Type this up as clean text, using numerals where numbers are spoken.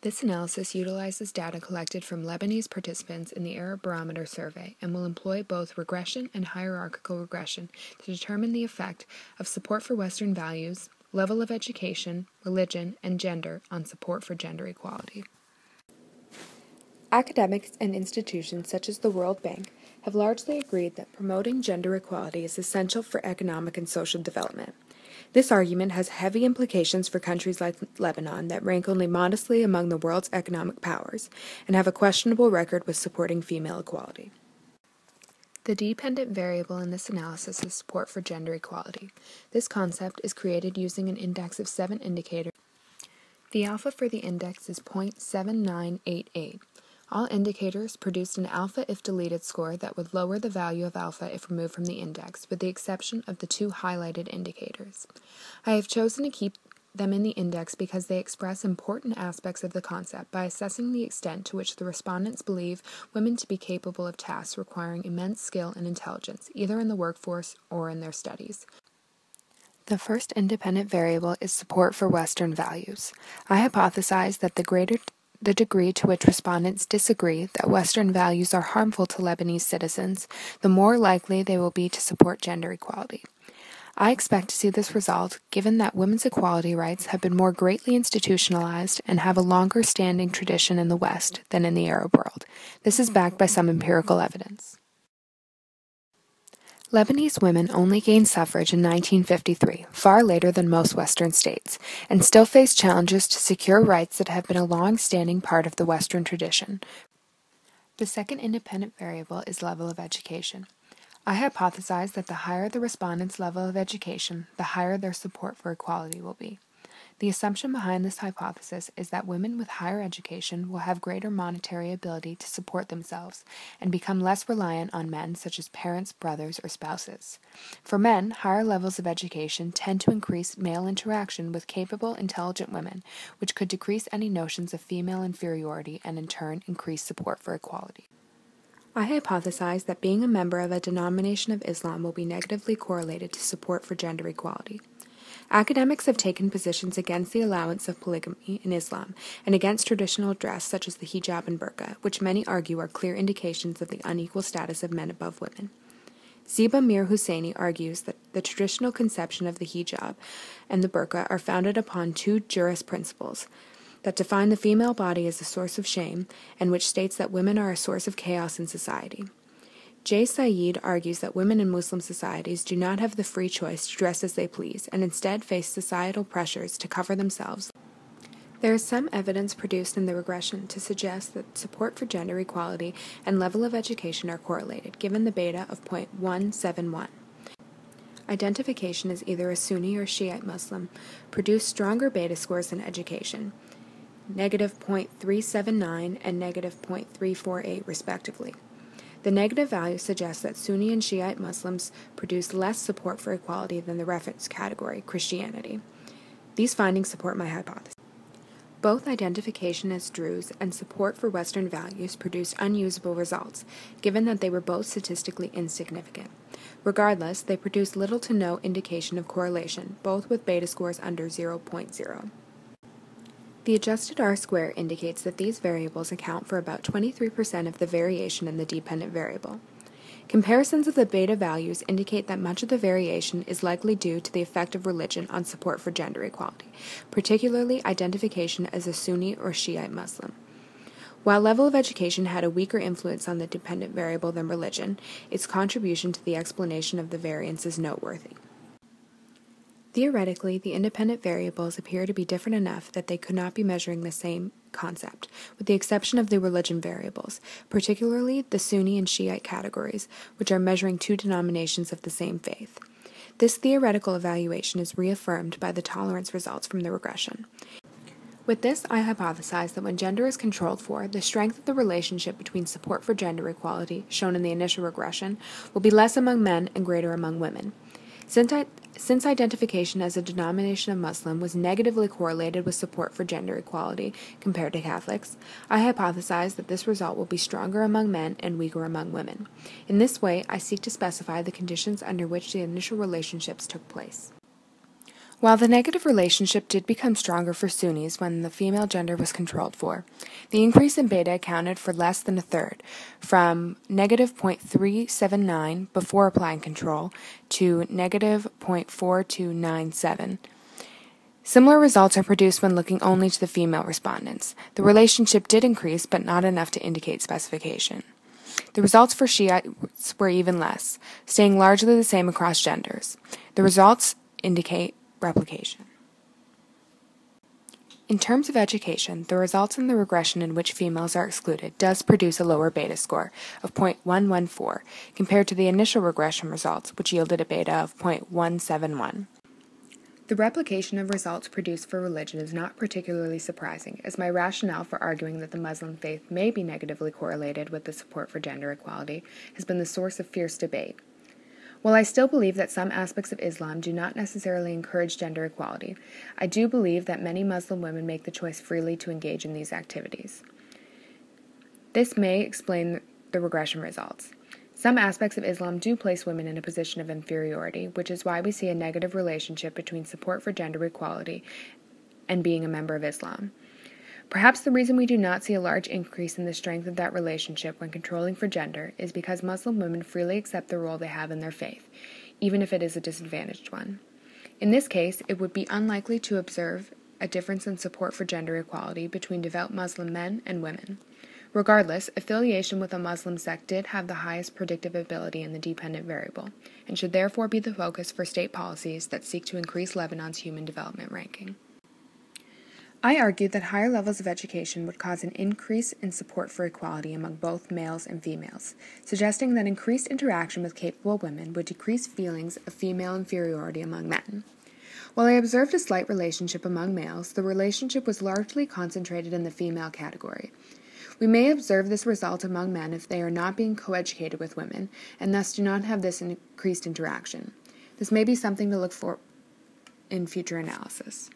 This analysis utilizes data collected from Lebanese participants in the Arab Barometer survey and will employ both regression and hierarchical regression to determine the effect of support for Western values, level of education, religion, and gender on support for gender equality. Academics and institutions such as the World Bank have largely agreed that promoting gender equality is essential for economic and social development. This argument has heavy implications for countries like Lebanon that rank only modestly among the world's economic powers and have a questionable record with supporting female equality. The dependent variable in this analysis is support for gender equality. This concept is created using an index of 7 indicators. The alpha for the index is 0.7988. All indicators produced an alpha if deleted score that would lower the value of alpha if removed from the index, with the exception of the 2 highlighted indicators. I have chosen to keep them in the index because they express important aspects of the concept by assessing the extent to which the respondents believe women to be capable of tasks requiring immense skill and intelligence, either in the workforce or in their studies. The first independent variable is support for Western values. I hypothesize that the greater the degree to which respondents disagree that Western values are harmful to Lebanese citizens, the more likely they will be to support gender equality. I expect to see this result given that women's equality rights have been more greatly institutionalized and have a longer standing tradition in the West than in the Arab world. This is backed by some empirical evidence. Lebanese women only gained suffrage in 1953, far later than most Western states, and still face challenges to secure rights that have been a long-standing part of the Western tradition. The second independent variable is level of education. I hypothesize that the higher the respondents' level of education, the higher their support for equality will be. The assumption behind this hypothesis is that women with higher education will have greater monetary ability to support themselves and become less reliant on men such as parents, brothers, or spouses. For men, higher levels of education tend to increase male interaction with capable, intelligent women, which could decrease any notions of female inferiority and in turn increase support for equality. I hypothesize that being a member of a denomination of Islam will be negatively correlated to support for gender equality. Academics have taken positions against the allowance of polygamy in Islam and against traditional dress such as the hijab and burqa, which many argue are clear indications of the unequal status of men above women. Ziba Mir Husseini argues that the traditional conception of the hijab and the burqa are founded upon 2 jurist principles that define the female body as a source of shame and which states that women are a source of chaos in society. J. Saeed argues that women in Muslim societies do not have the free choice to dress as they please and instead face societal pressures to cover themselves. There is some evidence produced in the regression to suggest that support for gender equality and level of education are correlated, given the beta of 0.171. Identification as either a Sunni or Shiite Muslim produced stronger beta scores than education, negative 0.379 and negative 0.348 respectively. The negative value suggests that Sunni and Shiite Muslims produce less support for equality than the reference category, Christianity. These findings support my hypothesis. Both identification as Druze and support for Western values produced unusable results, given that they were both statistically insignificant. Regardless, they produced little to no indication of correlation, both with beta scores under 0.0. The adjusted R-square indicates that these variables account for about 23% of the variation in the dependent variable. Comparisons of the beta values indicate that much of the variation is likely due to the effect of religion on support for gender equality, particularly identification as a Sunni or Shiite Muslim. While level of education had a weaker influence on the dependent variable than religion, its contribution to the explanation of the variance is noteworthy. Theoretically, the independent variables appear to be different enough that they could not be measuring the same concept, with the exception of the religion variables, particularly the Sunni and Shiite categories, which are measuring 2 denominations of the same faith. This theoretical evaluation is reaffirmed by the tolerance results from the regression. With this, I hypothesize that when gender is controlled for, the strength of the relationship between support for gender equality, shown in the initial regression, will be less among men and greater among women. Since identification as a denomination of Muslim was negatively correlated with support for gender equality compared to Catholics, I hypothesize that this result will be stronger among men and weaker among women. In this way, I seek to specify the conditions under which the initial relationships took place. While the negative relationship did become stronger for Sunnis when the female gender was controlled for, the increase in beta accounted for less than a third, from negative 0.379 before applying control to negative 0.4297. Similar results are produced when looking only to the female respondents. The relationship did increase, but not enough to indicate specification. The results for Shiites were even less, staying largely the same across genders. The results indicate replication. In terms of education, the results in the regression in which females are excluded does produce a lower beta score of 0.114 compared to the initial regression results, which yielded a beta of 0.171. The replication of results produced for religion is not particularly surprising, as my rationale for arguing that the Muslim faith may be negatively correlated with the support for gender equality has been the source of fierce debate. While I still believe that some aspects of Islam do not necessarily encourage gender equality, I do believe that many Muslim women make the choice freely to engage in these activities. This may explain the regression results. Some aspects of Islam do place women in a position of inferiority, which is why we see a negative relationship between support for gender equality and being a member of Islam. Perhaps the reason we do not see a large increase in the strength of that relationship when controlling for gender is because Muslim women freely accept the role they have in their faith, even if it is a disadvantaged one. In this case, it would be unlikely to observe a difference in support for gender equality between devout Muslim men and women. Regardless, affiliation with a Muslim sect did have the highest predictive ability in the dependent variable, and should therefore be the focus for state policies that seek to increase Lebanon's human development ranking. I argued that higher levels of education would cause an increase in support for equality among both males and females, suggesting that increased interaction with capable women would decrease feelings of female inferiority among men. While I observed a slight relationship among males, the relationship was largely concentrated in the female category. We may observe this result among men if they are not being coeducated with women, and thus do not have this increased interaction. This may be something to look for in future analysis.